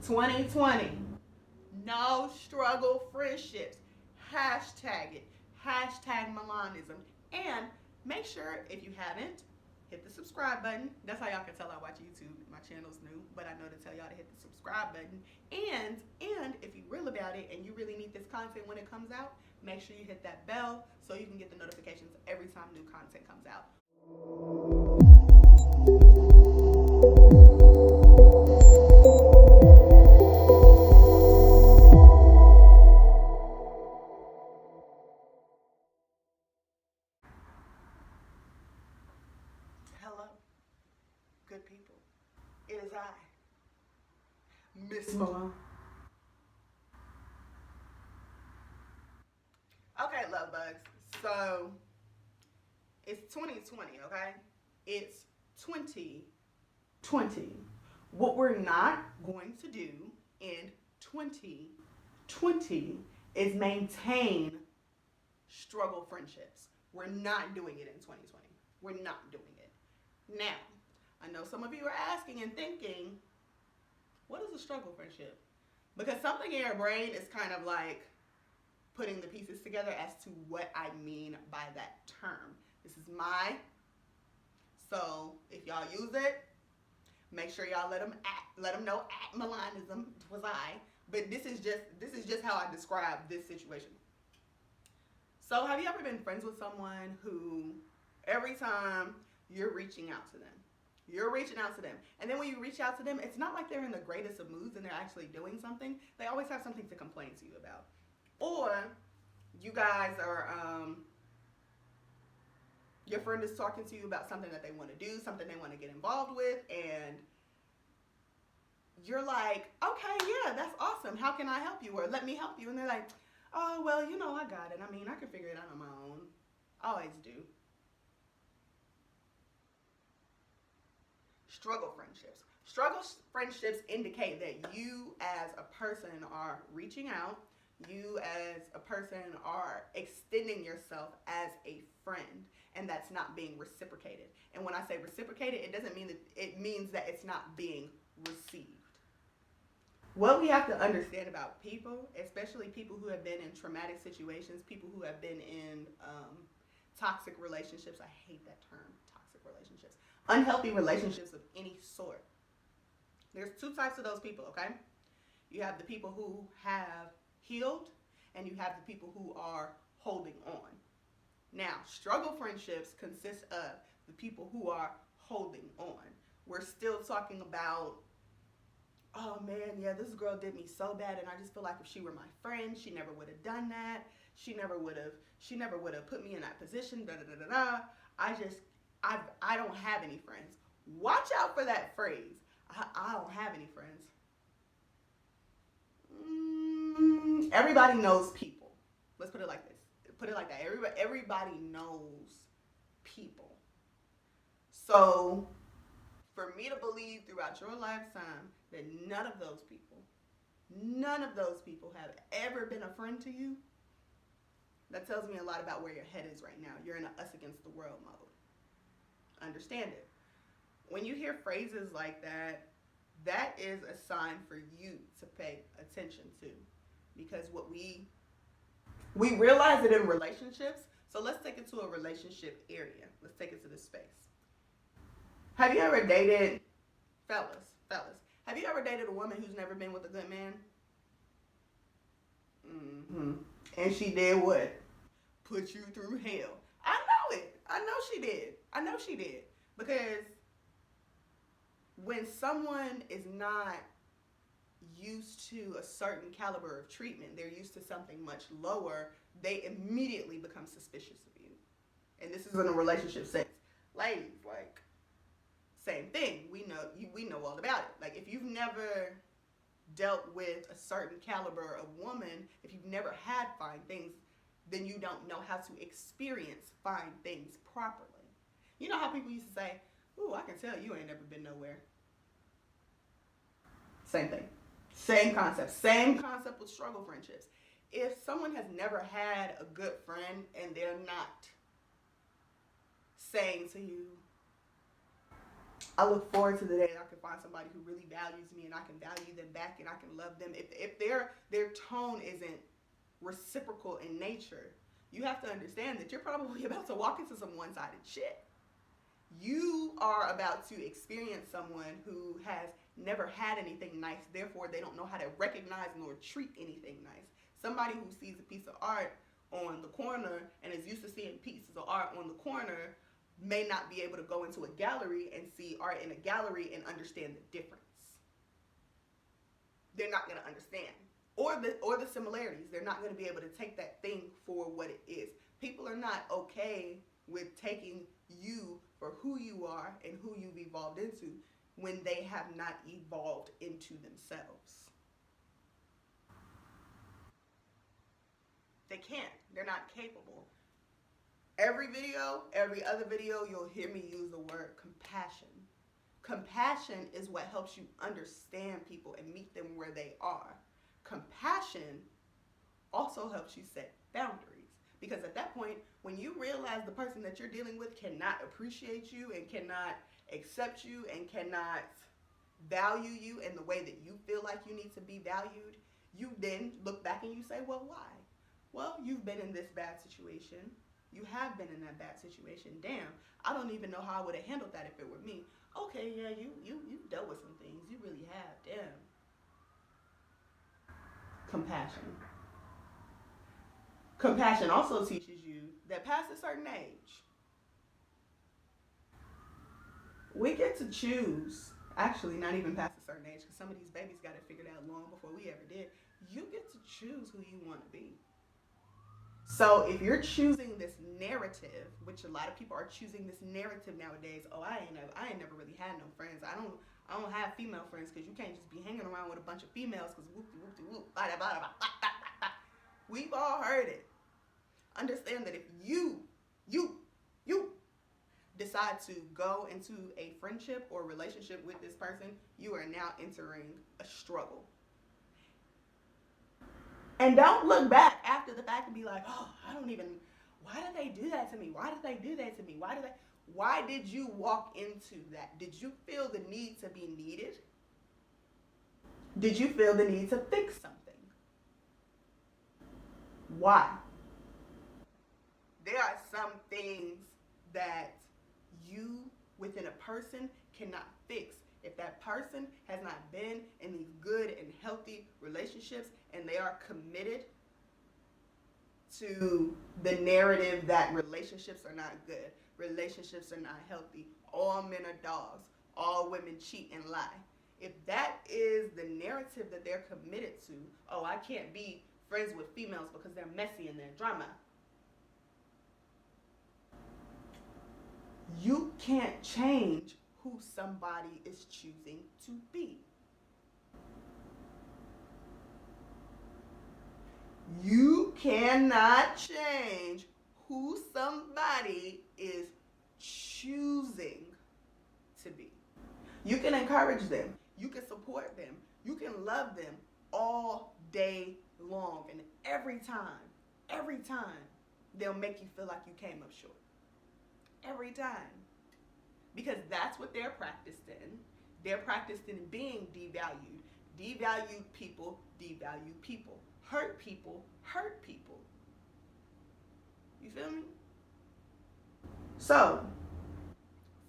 2020. No struggle friendships. Hashtag it. Hashtag Milanism. And make sure, if you haven't, hit the subscribe button. That's how y'all can tell I watch YouTube. My channel's new, but I know to tell y'all to hit the subscribe button. And if you real about it and you really need this content when it comes out, make sure you hit that bell so you can get the notifications every time new content comes out. Hello, good people. It is I, Miss Milan. Okay, love bugs. So it's 2020, okay? It's 2020. What we're not going to do in 2020 is maintain struggle friendships. We're not doing it in 2020. We're not doing it. Now, I know some of you are asking and thinking, what is a struggle friendship? Because something in your brain is kind of like putting the pieces together as to what I mean by that term. This is so if y'all use it, make sure y'all let them know at Milanism was I. But this is just how I describe this situation. So have you ever been friends with someone who every time you're reaching out to them, and then when you reach out to them, it's not like they're in the greatest of moods and they're actually doing something. They always have something to complain to you about. Or you guys are, your friend is talking to you about something that they want to do, something they want to get involved with, and you're like, okay, yeah, that's awesome. How can I help you? Or let me help you. And they're like, oh, well, I got it. I mean, I can figure it out on my own. I always do. Struggle friendships. Struggle friendships indicate that you as a person are reaching out. You as a person are extending yourself as a friend, and that's not being reciprocated. And when I say reciprocated, it doesn't mean that it means that it's not being received. What we have to understand about people, especially people who have been in traumatic situations, people who have been in toxic relationships. I hate that term, toxic relationships. Unhealthy relationships of any sort. There's two types of those people, okay? You have the people who have healed, and you have the people who are holding on. Now, struggle friendships consist of the people who are holding on. We're still talking about, oh man, yeah, this girl did me so bad, and I just feel like if she were my friend, she never would have done that. She never would have put me in that position. Da da da da da. I don't have any friends. Watch out for that phrase. I don't have any friends. Everybody knows people. Let's put it like this. Put it like that. Everybody knows people. So, for me to believe throughout your lifetime that none of those people have ever been a friend to you, that tells me a lot about where your head is right now. You're in a us against the world mode. Understand it. When you hear phrases like that, that is a sign for you to pay attention to. Because what we realize it in relationships, so let's take it to a relationship area. Let's take it to this space. Have you ever dated, fellas, have you ever dated a woman who's never been with a good man? Mm-hmm. And she did what? Put you through hell. I know it. I know she did. Because when someone is not used to a certain caliber of treatment, they're used to something much lower, they immediately become suspicious of you. And this is in a relationship sense. Ladies, like, same thing. We know all about it. Like, if you've never dealt with a certain caliber of woman, if you've never had fine things, then you don't know how to experience fine things properly. You know how people used to say, ooh, I can tell you ain't never been nowhere. Same thing. Same concept with struggle friendships. If someone has never had a good friend and they're not saying to you, I look forward to the day that I can find somebody who really values me and I can value them back and I can love them. If their tone isn't reciprocal in nature, you have to understand that you're probably about to walk into some one-sided shit. You are about to experience someone who has never had anything nice, therefore they don't know how to recognize nor treat anything nice. Somebody who sees a piece of art on the corner and is used to seeing pieces of art on the corner may not be able to go into a gallery and see art in a gallery and understand the difference. They're not going to understand. Or the similarities. They're not going to be able to take that thing for what it is. People are not okay with taking you for who you are and who you've evolved into when they have not evolved into themselves. They can't. They're not capable. Every other video, you'll hear me use the word compassion. Compassion is what helps you understand people and meet them where they are. Compassion also helps you set boundaries. Because at that point, when you realize the person that you're dealing with cannot appreciate you and cannot accept you and cannot value you in the way that you feel like you need to be valued, you then look back and you say, well, why? Well, you've been in this bad situation. You have been in that bad situation. Damn, I don't even know how I would have handled that if it were me. Okay, yeah, you dealt with some things. You really have. Damn. Compassion. Compassion also teaches you that past a certain age, we get to choose. Actually, not even past a certain age, because some of these babies got it figured out long before we ever did. You get to choose who you want to be. So if you're choosing this narrative, which a lot of people are choosing this narrative nowadays, oh, I ain't never really had no friends. I don't have female friends because you can't just be hanging around with a bunch of females because whoop. We've all heard it. Understand that if you decide to go into a friendship or relationship with this person, you are now entering a struggle. And don't look back after the fact and be like, oh, why did they do that to me? Why did they do that to me? Why did you walk into that? Did you feel the need to be needed? Did you feel the need to fix something? Why? There are some things that you within a person cannot fix. If that person has not been in these good and healthy relationships and they are committed to the narrative that relationships are not good, relationships are not healthy, all men are dogs, all women cheat and lie. If that is the narrative that they're committed to, oh, I can't be friends with females because they're messy and they're drama. You can't change who somebody is choosing to be. You cannot change who somebody is choosing to be. You can encourage them. You can support them. You can love them all day long. And every time, they'll make you feel like you came up short. Every time. Because that's what they're practiced in. They're practiced in being devalued. Devalued people devalue people. Hurt people hurt people. You feel me? So,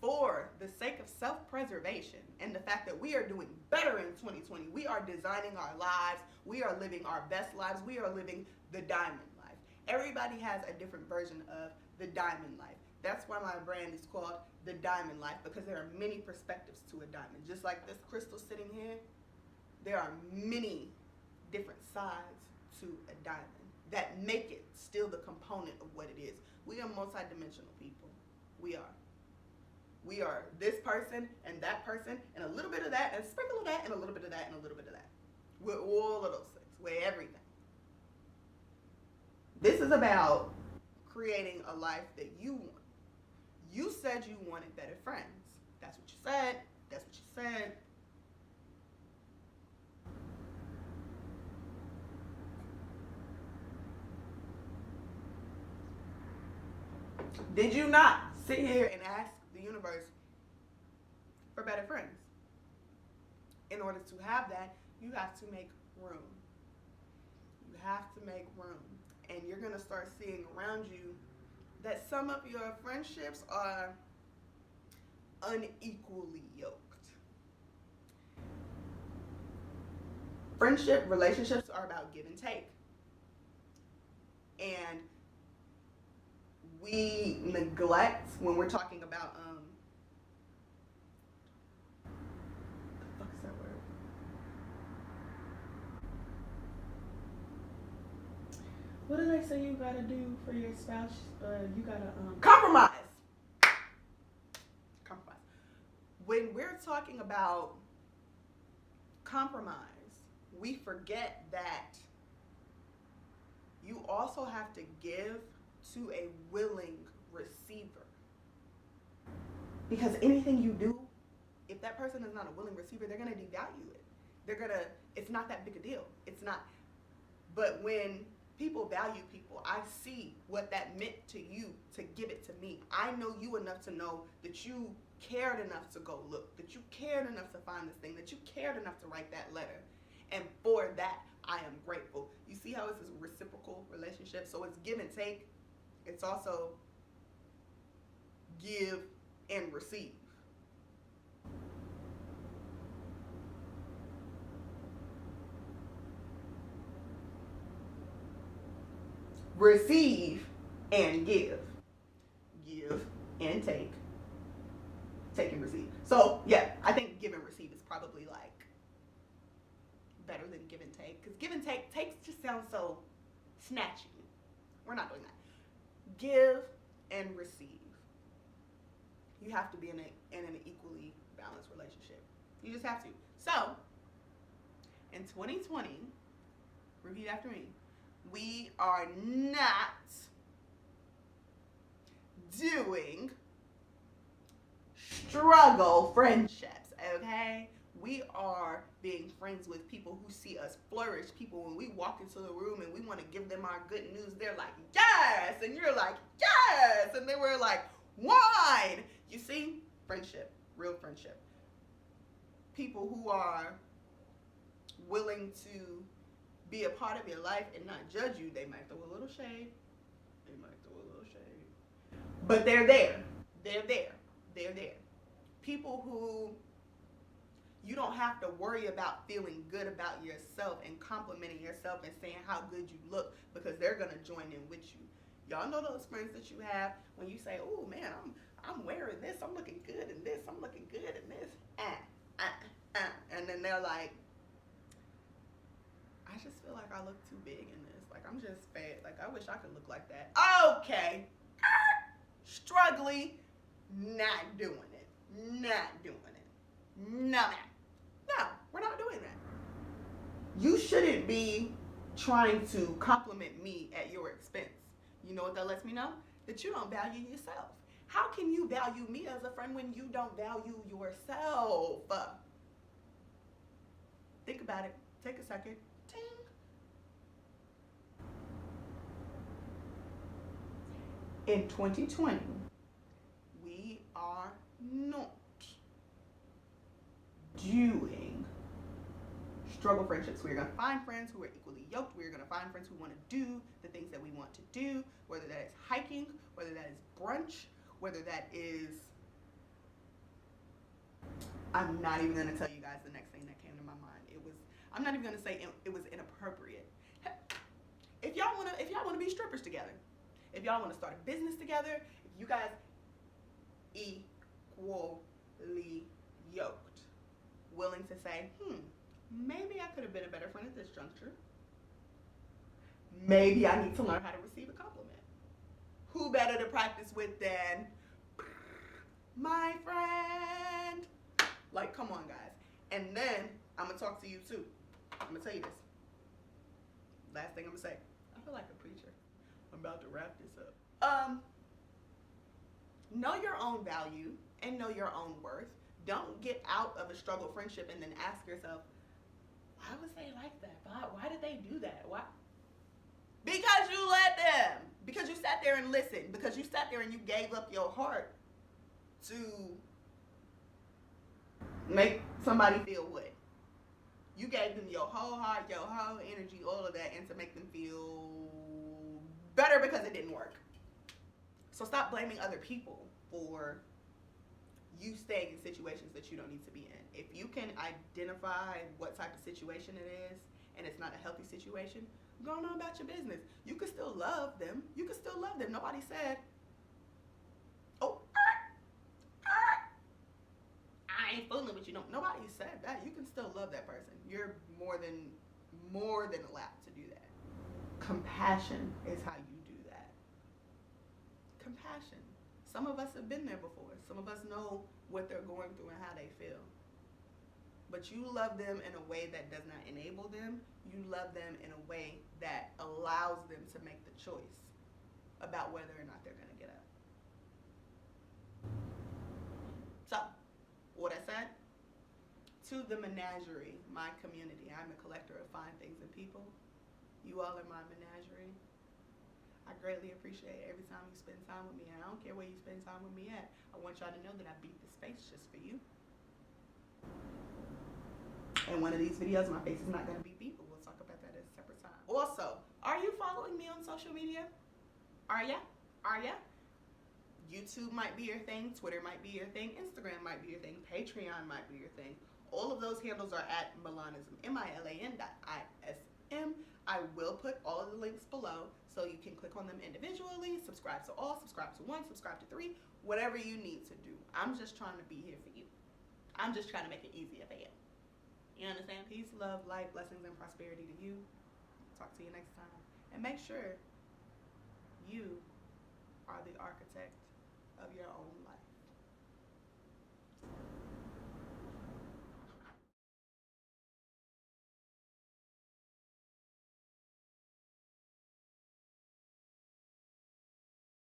for the sake of self-preservation and the fact that we are doing better in 2020, we are designing our lives, we are living our best lives, we are living the diamond life. Everybody has a different version of the diamond life. That's why my brand is called The Diamond Life, because there are many perspectives to a diamond. Just like this crystal sitting here, there are many different sides to a diamond that make it still the component of what it is. We are multidimensional people. We are this person and that person and a little bit of that and a sprinkle of that and a little bit of that and a little bit of that. We're all of those things. We're everything. This is about creating a life that you want. You said you wanted better friends. That's what you said. That's what you said. Did you not sit here and ask the universe, order to have that, you have to make room. You have to make room. And you're going to start seeing around you that some of your friendships are unequally yoked. Relationships are about give and take. And we neglect when we're talking about the fuck is that word? What do they say you gotta do for your spouse? You gotta compromise. Compromise. When we're talking about compromise, we forget that you also have to give to a willing receiver. Because anything you do, if that person is not a willing receiver, they're going to devalue it. It's not that big a deal. It's not. But when people value people, I see what that meant to you to give it to me. I know you enough to know that you cared enough to go look, that you cared enough to find this thing, that you cared enough to write that letter. And for that, I am grateful. You see how it's a reciprocal relationship? So it's give and take. It's also give and receive. Receive and give. Give and take. Take and receive. So, yeah, I think give and receive is probably like better than give and take. Because give and take just sounds so snatchy. We're not doing that. Give and receive. You have to be in an equally balanced relationship. You just have to. So, in 2020, repeat after me, we are not doing struggle friendships, okay? We are being friends with people who see us flourish. People, when we walk into the room and we want to give them our good news, they're like, yes! And you're like, yes! And they were like, wine! You see? Friendship. Real friendship. People who are willing to be a part of your life and not judge you. They might throw a little shade. But they're there. They're there. People who you don't have to worry about feeling good about yourself and complimenting yourself and saying how good you look, because they're going to join in with you. Y'all know those friends that you have when you say, oh man, I'm wearing this, I'm looking good in this, I'm looking good in this, and then they're like, I just feel like I look too big in this, like I'm just fat, like I wish I could look like that. Okay, struggling, not doing it. No, we're not doing that. You shouldn't be trying to compliment me at your expense. You know what that lets me know? That you don't value yourself. How can you value me as a friend when you don't value yourself? Think about it. Take a second. Ting. In 2020, we are not doing struggle friendships. We're going to find friends who are equally yoked. We're going to find friends who want to do the things that we want to do, whether that is hiking, whether that is brunch, whether that is... I'm not even going to tell you guys the next thing that came to my mind. I'm not even going to say it was inappropriate. If y'all want to be strippers together, if y'all want to start a business together, if you guys equally yoked, willing to say, maybe I could have been a better friend at this juncture. Maybe I need to learn how to receive a compliment. Who better to practice with than my friend? Like, come on, guys. And then I'm going to talk to you too. I'm going to tell you this. Last thing I'm going to say. I feel like a preacher. I'm about to wrap this up. Know your own value and know your own worth. Don't get out of a struggle friendship and then ask yourself, why was they like that? Why did they do that? Why? Because you let them. Because you sat there and listened. Because you sat there and you gave up your heart to make somebody feel what? You gave them your whole heart, your whole energy, all of that, and to make them feel better because it didn't work. So stop blaming other people for you staying in situations that you don't need to be in. If you can identify what type of situation it is and it's not a healthy situation, go on about your business. You can still love them. You can still love them. Nobody said, oh, I ain't fooling with you. No, nobody said that. You can still love that person. You're more than allowed to do that. Compassion is how you do that. Compassion. Some of us have been there before. Some of us know what they're going through and how they feel. But you love them in a way that does not enable them. You love them in a way that allows them to make the choice about whether or not they're going to get up. So, what I said, to the menagerie, my community. I'm a collector of fine things and people. You all are my menagerie. I greatly appreciate every time you spend time with me. And I don't care where you spend time with me at. I want y'all to know that I beat the space just for you. In one of these videos, my face is not going to be beat, but we'll talk about that at a separate time. Also, are you following me on social media? Are ya? Are ya? YouTube might be your thing. Twitter might be your thing. Instagram might be your thing. Patreon might be your thing. All of those handles are at Milanism. MILAN.ISM. I will put all of the links below so you can click on them individually. Subscribe to all, subscribe to 1, subscribe to 3, whatever you need to do. I'm just trying to be here for you. I'm just trying to make it easier for you. You understand? Peace, love, light, blessings, and prosperity to you. Talk to you next time. And make sure you are the architect of your own life.